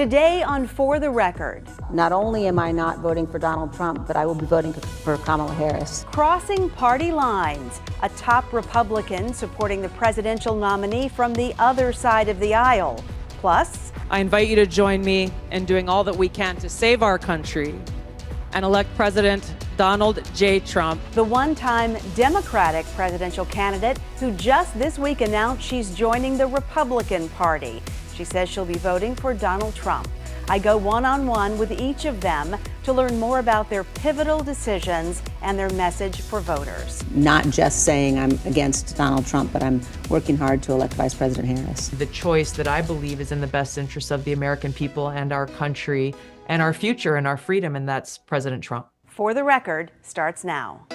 Today on For the Record. Not only am I not voting for Donald Trump, but I will be voting for Kamala Harris. Crossing party lines. A top Republican supporting the presidential nominee from the other side of the aisle. Plus, I invite you to join me in doing all that we can to save our country and elect President Donald J. Trump. The one-time Democratic presidential candidate who just this week announced she's joining the Republican Party. She says she'll be voting for Donald Trump. I go one-on-one with each of them to learn more about their pivotal decisions and their message for voters. Not just saying I'm against Donald Trump, but I'm working hard to elect Vice President Harris. The choice that I believe is in the best interest of the American people and our country and our future and our freedom, and that's President Trump. For the Record starts now.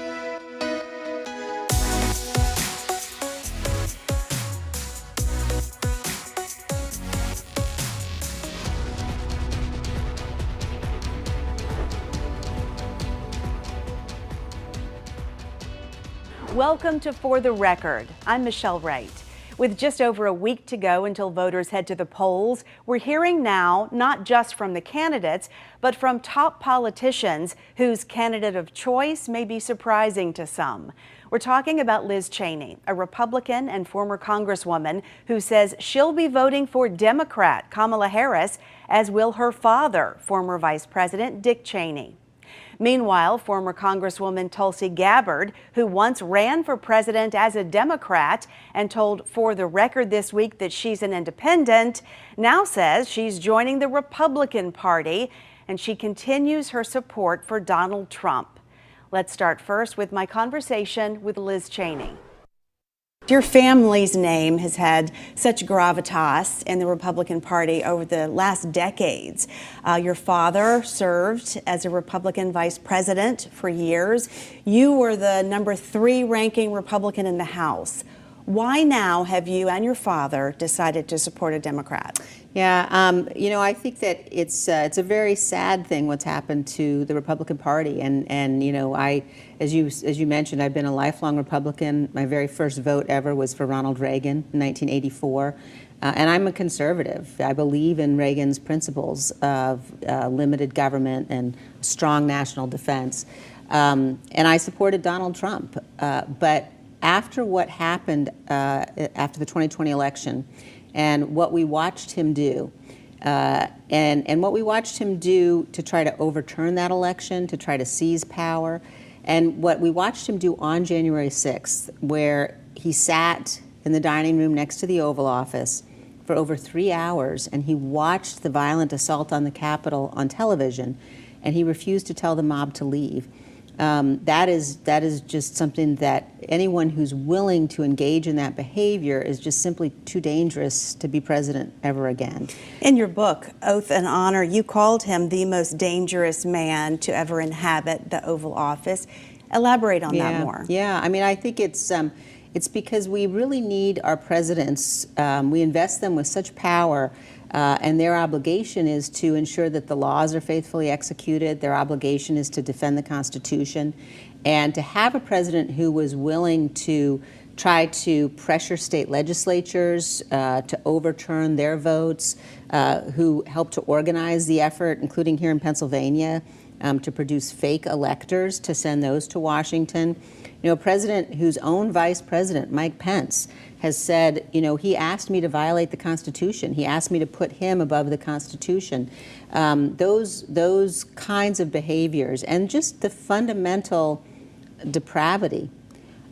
Welcome to For the Record. I'm Michelle Wright. With just over a week to go until voters head to the polls, we're hearing now not just from the candidates, but from top politicians whose candidate of choice may be surprising to some. We're talking about Liz Cheney, a Republican and former Congresswoman who says she'll be voting for Democrat Kamala Harris, as will her father, former Vice President Dick Cheney. Meanwhile, former Congresswoman Tulsi Gabbard, who once ran for president as a Democrat and told For the Record this week that she's an independent, now says she's joining the Republican Party, and she continues her support for Donald Trump. Let's start first with my conversation with Liz Cheney. Your family's name has had such gravitas in the Republican Party over the last decades. Your father served as a Republican vice president for years. You were the number 3 ranking Republican in the House. Why now have you and your father decided to support a Democrat? Yeah, I think that it's a very sad thing what's happened to the Republican Party, and as you mentioned, I've been a lifelong Republican. My very first vote ever was for Ronald Reagan in 1984, and I'm a conservative. I believe in Reagan's principles of limited government and strong national defense, and I supported Donald Trump. But after what happened after the 2020 election, and what we watched him do, and what we watched him do to try to overturn that election, to try to seize power, and what we watched him do on January 6th, where he sat in the dining room next to the Oval Office for over 3 hours, and he watched the violent assault on the Capitol on television, and he refused to tell the mob to leave. That is just something that anyone who's willing to engage in that behavior is just simply too dangerous to be president ever again. In your book, Oath and Honor, you called him the most dangerous man to ever inhabit the Oval Office. Elaborate on that more. Yeah, I mean, I think it's because we really need our presidents. We invest them with such power. And their obligation is to ensure that the laws are faithfully executed. Their obligation is to defend the Constitution. And to have a president who was willing to try to pressure state legislatures to overturn their votes, who helped to organize the effort, including here in Pennsylvania, to produce fake electors, to send those to Washington. A president whose own vice president, Mike Pence, has said, he asked me to violate the Constitution. He asked me to put him above the Constitution. Those kinds of behaviors and just the fundamental depravity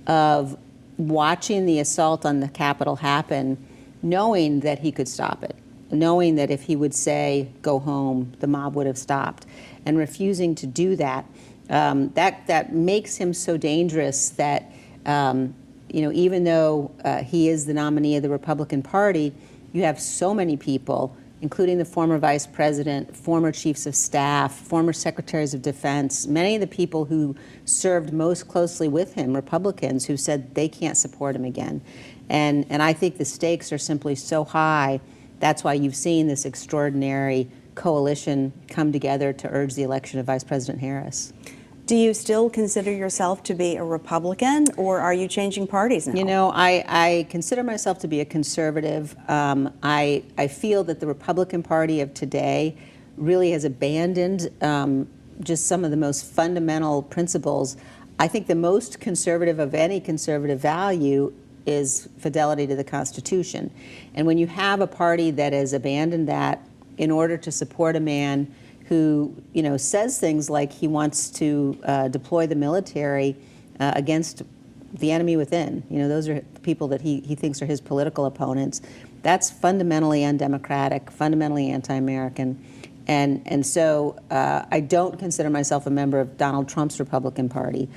of watching the assault on the Capitol happen, knowing that he could stop it, knowing that if he would say, go home, the mob would have stopped, and refusing to do that, that makes him so dangerous that even though he is the nominee of the Republican Party, you have so many people, including the former vice president, former chiefs of staff, former secretaries of defense, many of the people who served most closely with him, Republicans, who said they can't support him again. And I think the stakes are simply so high. That's why you've seen this extraordinary coalition come together to urge the election of Vice President Harris. Do you still consider yourself to be a Republican, or are you changing parties now? You know, I consider myself to be a conservative. I feel that the Republican Party of today really has abandoned just some of the most fundamental principles. I think the most conservative of any conservative value is fidelity to the Constitution. And when you have a party that has abandoned that in order to support a man who, you know, says things like he wants to deploy the military against the enemy within, you know, those are people that he thinks are his political opponents, that's fundamentally undemocratic, fundamentally anti-American. And so I don't consider myself a member of Donald Trump's Republican Party,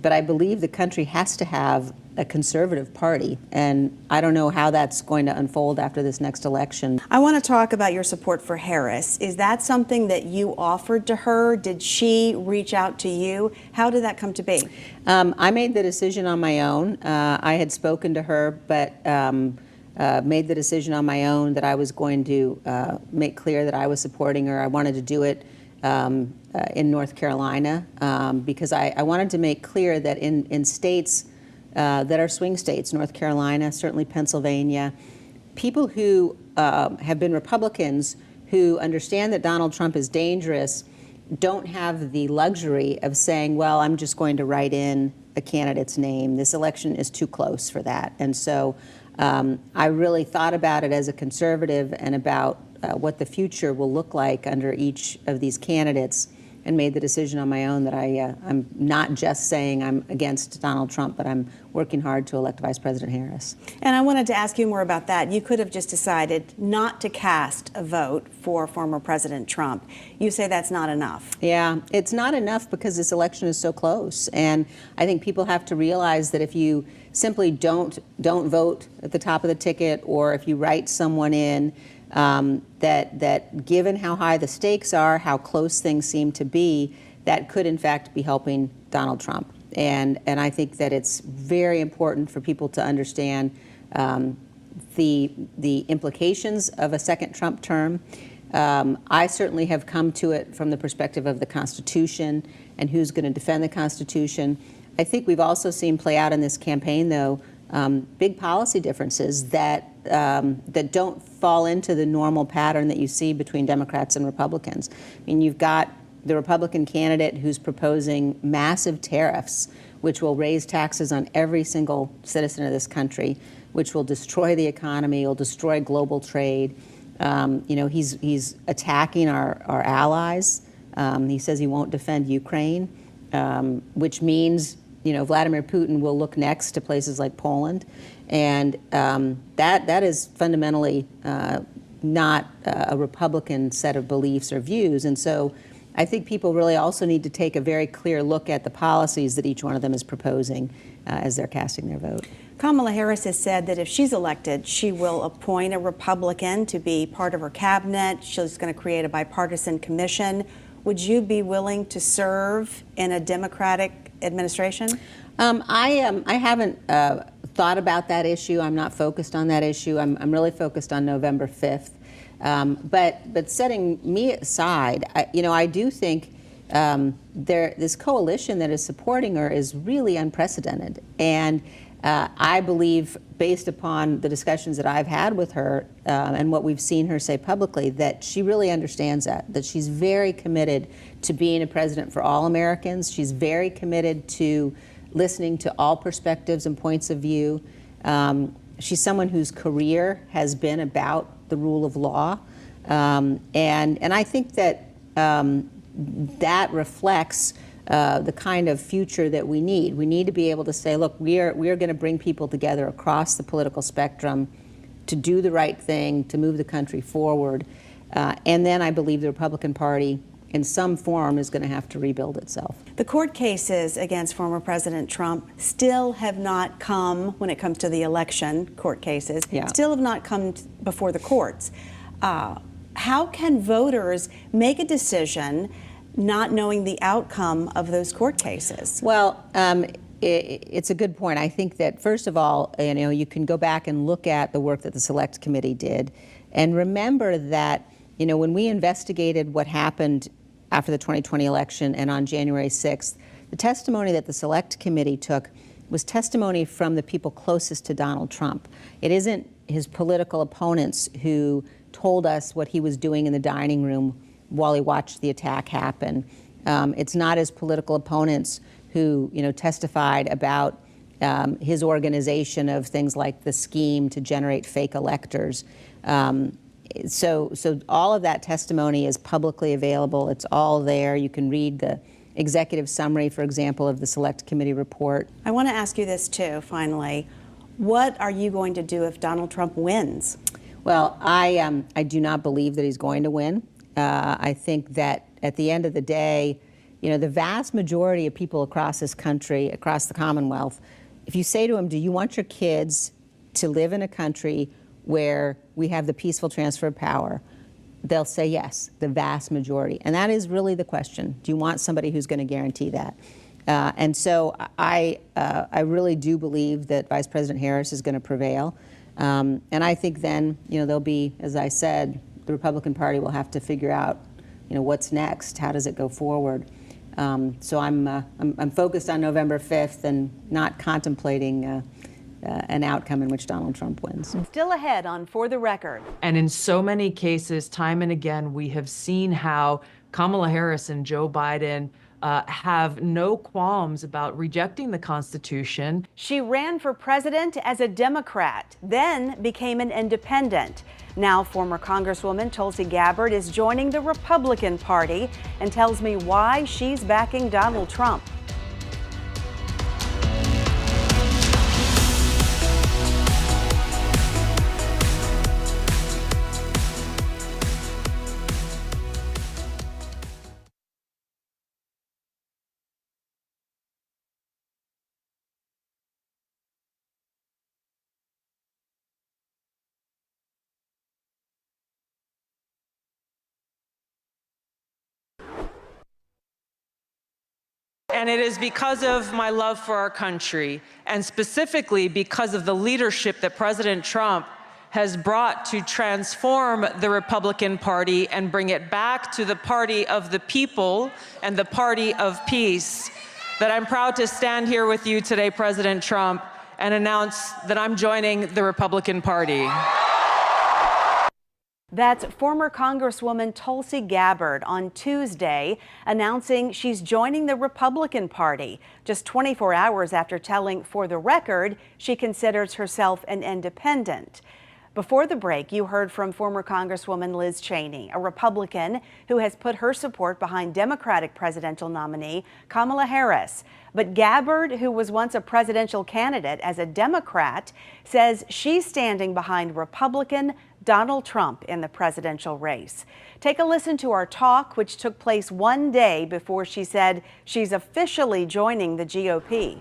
but I believe the country has to have a conservative party, and I don't know how that's going to unfold after this next election. I want to talk about your support for Harris. Is that something that you offered to her? Did she reach out to you? How did that come to be? I made the decision on my own. I had spoken to her, but made the decision on my own that I was going to make clear that I was supporting her. I wanted to do it in North Carolina because I wanted to make clear that in states that are swing states, North Carolina, certainly Pennsylvania, people who have been Republicans who understand that Donald Trump is dangerous don't have the luxury of saying, well, I'm just going to write in a candidate's name. This election is too close for that. And so I really thought about it as a conservative and about what the future will look like under each of these candidates, and made the decision on my own that I'm not just saying I'm against Donald Trump, but I'm working hard to elect Vice President Harris. And I wanted to ask you more about that. You could have just decided not to cast a vote for former President Trump. You say that's not enough. Yeah, it's not enough because this election is so close. And I think people have to realize that if you simply don't vote at the top of the ticket, or if you write someone in, that given how high the stakes are, how close things seem to be, that could in fact be helping Donald Trump. And I think that it's very important for people to understand the implications of a second Trump term. I certainly have come to it from the perspective of the Constitution and who's going to defend the Constitution. I think we've also seen play out in this campaign, though, big policy differences that don't fall into the normal pattern that you see between Democrats and Republicans. I mean, you've got the Republican candidate who's proposing massive tariffs, which will raise taxes on every single citizen of this country, which will destroy the economy, will destroy global trade. You know, he's attacking our allies. He says he won't defend Ukraine, which means, you know, Vladimir Putin will look next to places like Poland, and that is fundamentally not a Republican set of beliefs or views. And so I think people really also need to take a very clear look at the policies that each one of them is proposing as they're casting their vote. Kamala Harris has said that if she's elected, she will appoint a Republican to be part of her cabinet. She's going to create a bipartisan commission. Would you be willing to serve in a Democratic administration? I haven't thought about that issue. I'm not focused on that issue. I'm really focused on November 5th. But setting me aside, I do think this coalition that is supporting her is really unprecedented. And I believe, based upon the discussions that I've had with her and what we've seen her say publicly, that she really understands that she's very committed to being a president for all Americans. She's very committed to listening to all perspectives and points of view. She's someone whose career has been about the rule of law. And I think that that reflects the kind of future that we need. We need to be able to say, look, we are going to bring people together across the political spectrum to do the right thing, to move the country forward. And then I believe the Republican Party, in some form, is going to have to rebuild itself. The court cases against former President Trump still have not come, when it comes to the election court cases, still have not come before the courts. How can voters make a decision not knowing the outcome of those court cases? Well, it's a good point. I think that, first of all, you can go back and look at the work that the Select Committee did and remember that, when we investigated what happened after the 2020 election and on January 6th. The testimony that the Select Committee took was testimony from the people closest to Donald Trump. It isn't his political opponents who told us what he was doing in the dining room while he watched the attack happen. It's not his political opponents who, testified about his organization of things like the scheme to generate fake electors. So all of that testimony is publicly available. It's all there. You can read the executive summary, for example, of the Select Committee report. I want to ask you this too, finally. What are you going to do if Donald Trump wins? Well, I do not believe that he's going to win. I think that at the end of the day, the vast majority of people across this country, across the Commonwealth, if you say to them, do you want your kids to live in a country where we have the peaceful transfer of power, they'll say yes, the vast majority. And that is really the question. Do you want somebody who's going to guarantee that? And so I really do believe that Vice President Harris is going to prevail. And I think then, there'll be, as I said, the Republican Party will have to figure out, what's next. How does it go forward? So I'm focused on November 5th and not contemplating an outcome in which Donald Trump wins. Still ahead on For the Record. And in so many cases, time and again, we have seen how Kamala Harris and Joe Biden have no qualms about rejecting the Constitution. She ran for president as a Democrat, then became an independent. Now, former Congresswoman Tulsi Gabbard is joining the Republican Party and tells me why she's backing Donald Trump. And it is because of my love for our country, and specifically because of the leadership that President Trump has brought to transform the Republican Party and bring it back to the party of the people and the party of peace, that I'm proud to stand here with you today, President Trump, and announce that I'm joining the Republican Party. That's former Congresswoman Tulsi Gabbard on Tuesday announcing she's joining the Republican Party, just 24 hours after telling For the Record she considers herself an independent. Before the break, you heard from former Congresswoman Liz Cheney, a Republican who has put her support behind Democratic presidential nominee Kamala Harris. But Gabbard, who was once a presidential candidate as a Democrat, says she's standing behind Republican Donald Trump in the presidential race. Take a listen to our talk, which took place one day before she said she's officially joining the GOP.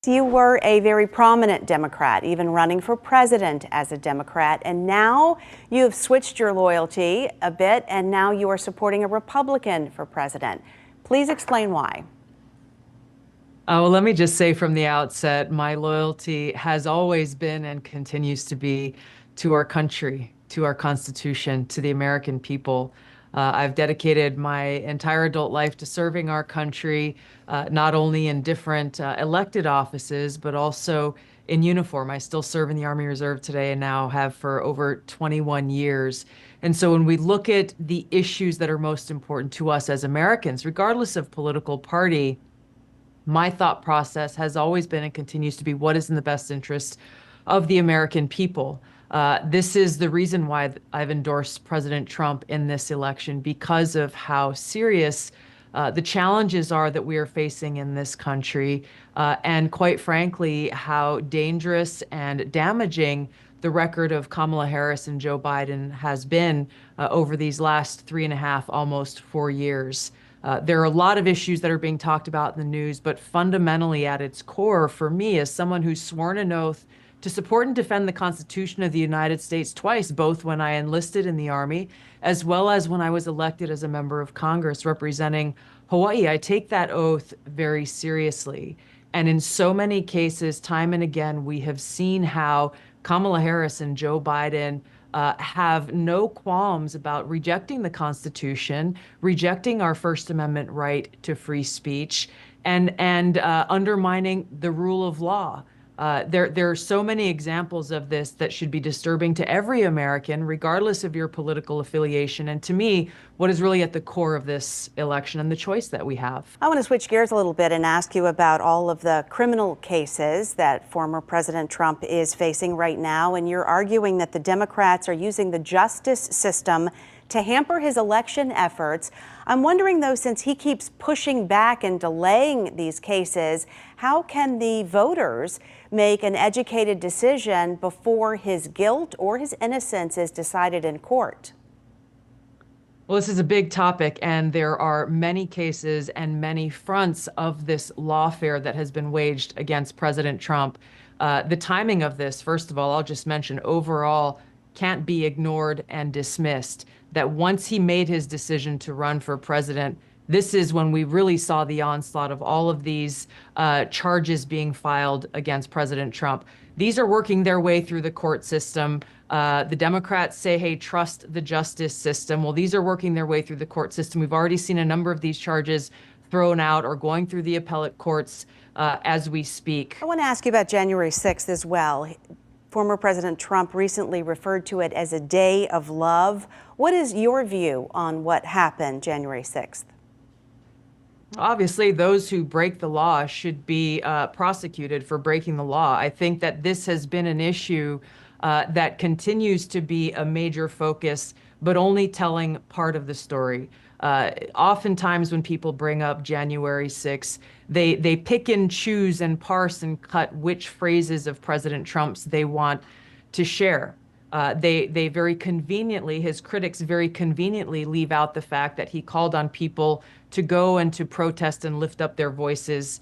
You were a very prominent Democrat, even running for president as a Democrat, and now you have switched your loyalty a bit, and now you are supporting a Republican for president. Please explain why. Well, let me just say from the outset, my loyalty has always been and continues to be to our country, to our Constitution, to the American people. I've dedicated my entire adult life to serving our country, not only in different elected offices, but also in uniform. I still serve in the Army Reserve today and now have for over 21 years. And so when we look at the issues that are most important to us as Americans, regardless of political party, my thought process has always been and continues to be what is in the best interest of the American people. This is the reason why I've endorsed President Trump in this election, because of how serious the challenges are that we are facing in this country, and quite frankly, how dangerous and damaging the record of Kamala Harris and Joe Biden has been over these last 3.5, almost 4 years. There are a lot of issues that are being talked about in the news, but fundamentally at its core, for me, as someone who's sworn an oath to support and defend the Constitution of the United States twice, both when I enlisted in the Army, as well as when I was elected as a member of Congress representing Hawaii, I take that oath very seriously. And in so many cases, time and again, we have seen how Kamala Harris and Joe Biden have no qualms about rejecting the Constitution, rejecting our First Amendment right to free speech, and undermining the rule of law. There are so many examples of this that should be disturbing to every American, regardless of your political affiliation. And to me, what is really at the core of this election and the choice that we have. I want to switch gears a little bit and ask you about all of the criminal cases that former President Trump is facing right now. And you're arguing that the Democrats are using the justice system to hamper his election efforts. I'm wondering, though, since he keeps pushing back and delaying these cases, how can the voters make an educated decision before his guilt or his innocence is decided in court? Well, this is a big topic, and there are many cases and many fronts of this lawfare that has been waged against President Trump. The timing of this, first of all, I'll just mention overall, can't be ignored and dismissed. That once he made his decision to run for president, this is when we really saw the onslaught of all of these charges being filed against President Trump. These are working their way through the court system. The Democrats say, hey, trust the justice system. Well, these are working their way through the court system. We've already seen a number of these charges thrown out or going through the appellate courts as we speak. I want to ask you about January 6th as well. Former President Trump recently referred to it as a day of love. What is your view on what happened January 6th? Obviously, those who break the law should be prosecuted for breaking the law. I think that this has been an issue that continues to be a major focus, but only telling part of the story. Oftentimes when people bring up January 6th, they pick and choose and parse and cut which phrases of President Trump's they want to share. They very conveniently, his critics very conveniently leave out the fact that he called on people to go and to protest and lift up their voices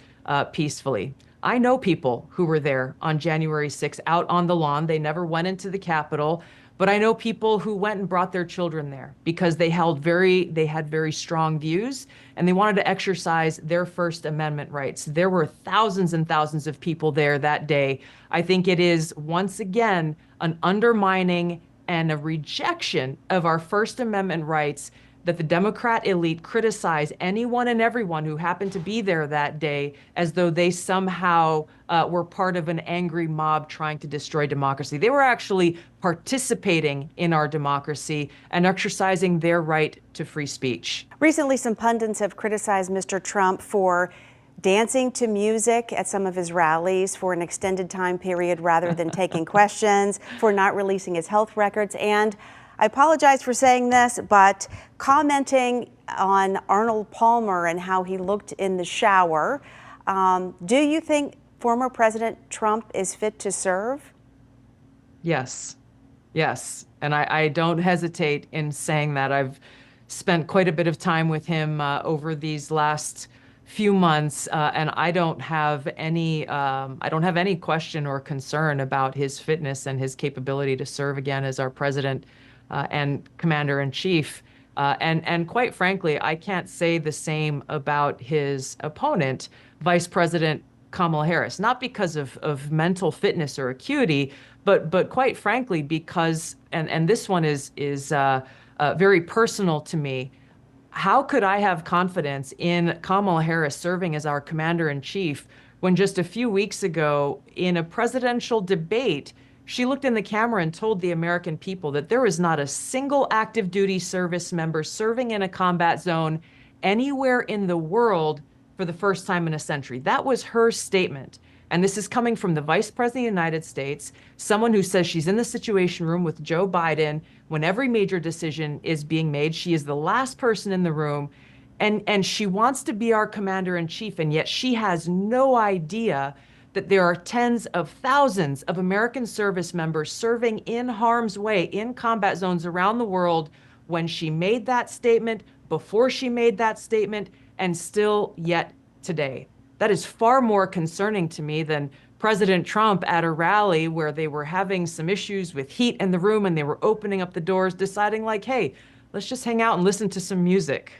peacefully. I know people who were there on January 6th out on the lawn. They never went into the Capitol, but I know people who went and brought their children there because they had very strong views and they wanted to exercise their First Amendment rights. There were thousands and thousands of people there that day. I think it is once again an undermining and a rejection of our First Amendment rights that the Democrat elite criticize anyone and everyone who happened to be there that day as though they somehow were part of an angry mob trying to destroy democracy. They were actually participating in our democracy and exercising their right to free speech. Recently, some pundits have criticized Mr. Trump for dancing to music at some of his rallies for an extended time period rather than taking questions, for not releasing his health records, and I apologize for saying this, but commenting on Arnold Palmer and how he looked in the shower. Do you think former President Trump is fit to serve? Yes. Yes. And I don't hesitate in saying that. I've spent quite a bit of time with him over these last few months, and I don't have any question or concern about his fitness and his capability to serve again as our president and commander-in-chief. And quite frankly, I can't say the same about his opponent, Vice President Kamala Harris, not because of mental fitness or acuity, but quite frankly, because, and this one is very personal to me, how could I have confidence in Kamala Harris serving as our commander-in-chief when just a few weeks ago in a presidential debate, she looked in the camera and told the American people that there is not a single active duty service member serving in a combat zone anywhere in the world for the first time in a century. That was her statement. And this is coming from the Vice President of the United States, someone who says she's in the Situation Room with Joe Biden when every major decision is being made. She is the last person in the room, and she wants to be our commander-in-chief, and yet she has no idea that there are tens of thousands of American service members serving in harm's way in combat zones around the world when she made that statement, before she made that statement, and still yet today. That is far more concerning to me than President Trump at a rally where they were having some issues with heat in the room and they were opening up the doors, deciding like, hey, let's just hang out and listen to some music.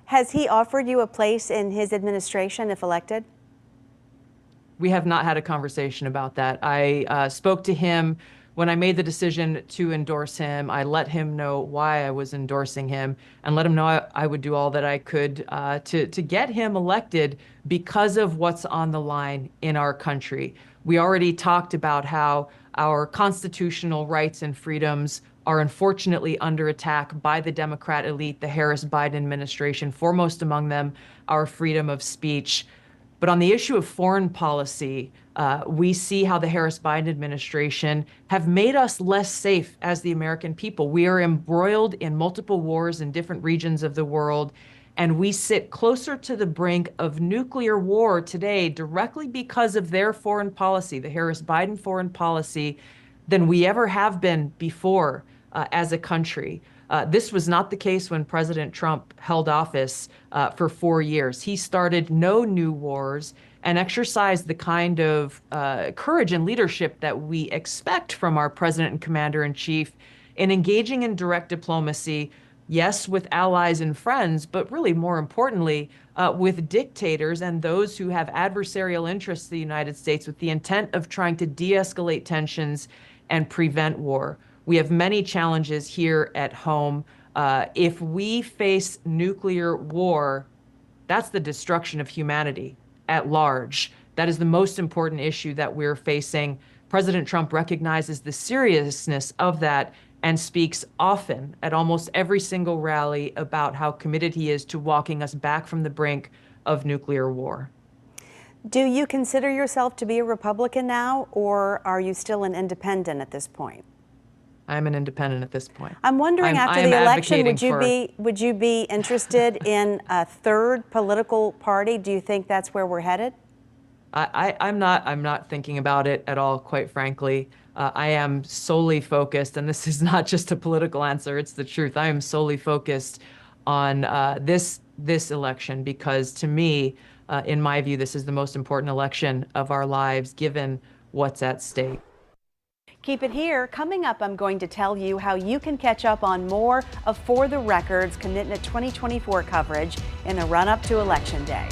Has he offered you a place in his administration if elected? We have not had a conversation about that. I spoke to him when I made the decision to endorse him, I let him know why I was endorsing him and let him know I would do all that I could to get him elected because of what's on the line in our country. We already talked about how our constitutional rights and freedoms are unfortunately under attack by the Democrat elite, the Harris-Biden administration, foremost among them, our freedom of speech. But on the issue of foreign policy, we see how the Harris-Biden administration have made us less safe as the American people. We are embroiled in multiple wars in different regions of the world, and we sit closer to the brink of nuclear war today directly because of their foreign policy, the Harris-Biden foreign policy, than we ever have been before as a country. This was not the case when President Trump held office for 4 years. He started no new wars and exercised the kind of courage and leadership that we expect from our president and commander-in-chief in engaging in direct diplomacy, yes, with allies and friends, but really more importantly, with dictators and those who have adversarial interests to the United States with the intent of trying to de-escalate tensions and prevent war. We have many challenges here at home. If we face nuclear war, that's the destruction of humanity at large. That is the most important issue that we're facing. President Trump recognizes the seriousness of that and speaks often at almost every single rally about how committed he is to walking us back from the brink of nuclear war. Do you consider yourself to be a Republican now, or are you still an independent at this point? I'm an independent at this point. I'm wondering, after the election, would you be interested in a third political party? Do you think that's where we're headed? I'm not thinking about it at all, quite frankly. I am solely focused, and this is not just a political answer, it's the truth. I am solely focused on this election because, to me, in my view, this is the most important election of our lives, given what's at stake. Keep it here. Coming up, I'm going to tell you how you can catch up on more of For the Record's Commitment 2024 coverage in the run-up to Election Day.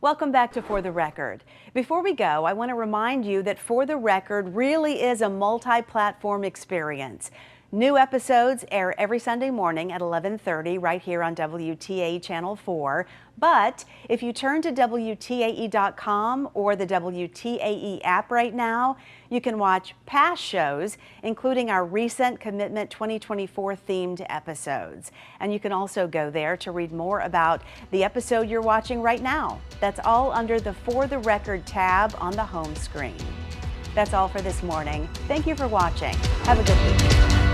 Welcome back to For the Record. Before we go, I want to remind you that For the Record really is a multi-platform experience. New episodes air every Sunday morning at 11:30 right here on WTAE Channel 4. But if you turn to WTAE.com or the WTAE app right now, you can watch past shows, including our recent Commitment 2024 themed episodes. And you can also go there to read more about the episode you're watching right now. That's all under the For the Record tab on the home screen. That's all for this morning. Thank you for watching. Have a good week.